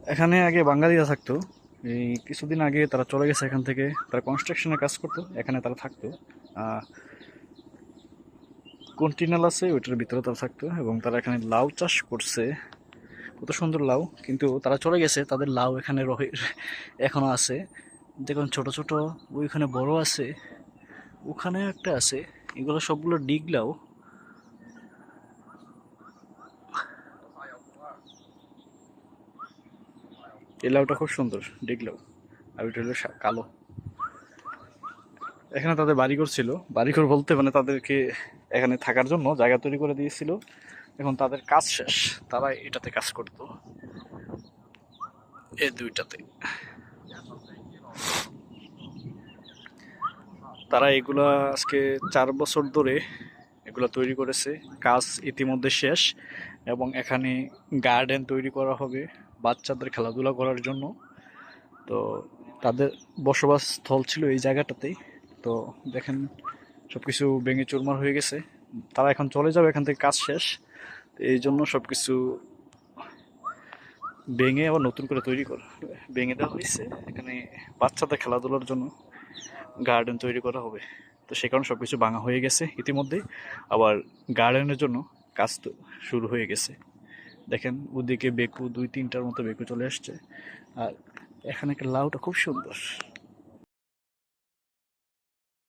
এখানে আগে বাঙালিরা থাকতো। এই কিছুদিন আগে তারা চলে গেছে এখান থেকে। তারা কনস্ট্রাকশনের কাজ করতো, এখানে তারা থাকতো। কন্টিনাল আছে, ওইটার ভিতরে তারা থাকতো এবং তারা এখানে লাউ চাষ করছে। কত সুন্দর লাউ! কিন্তু তারা চলে গেছে, তাদের লাউ এখানে রয়ে এখনো আছে। দেখুন ছোট ছোট, ওইখানে বড় আছে, ওখানে একটা আছে। এগুলো সবগুলো ডিগ লাউ। এই লাউটা খুব সুন্দর, ডিগ লাউ। আর ওইটা হলো কালো। এখানে তাদের বাড়িঘর ছিল। বাড়িঘর বলতে মানে তাদেরকে এখানে থাকার জন্য জায়গা তৈরি করে দিয়েছিল। এখন তাদের কাজ শেষ, তারা এটাতে কাজ করতো, এই দুইটাতে। তারা এগুলা আজকে 4 বছর ধরে এগুলা তৈরি করেছে। কাজ ইতিমধ্যে শেষ এবং এখানে গার্ডেন তৈরি করা হবে বাচ্চাদের খেলাধুলা করার জন্য। তো তাদের বসবাস স্থল ছিল এই জায়গাটাতেই। তো দেখেন সবকিছু ভেঙে চুরমার হয়ে গেছে। তারা এখন চলে যাবে, এখান থেকে কাজ শেষ। এই জন্য সবকিছু ভেঙে আবার নতুন করে তৈরি করা, ভেঙে দেওয়া হয়েছে। এখানে বাচ্চাদের খেলাধুলার জন্য গার্ডেন তৈরি করা হবে। তো সে কারণে সবকিছু ভাঙা হয়ে গেছে ইতিমধ্যেই। আবার গার্ডেনের জন্য কাজ তো শুরু হয়ে গেছে। দেখেন ওদিকে বেকু, 2-3টার মতো বেকু চলে আসছে। আর এখানে লাউটা খুব সুন্দর।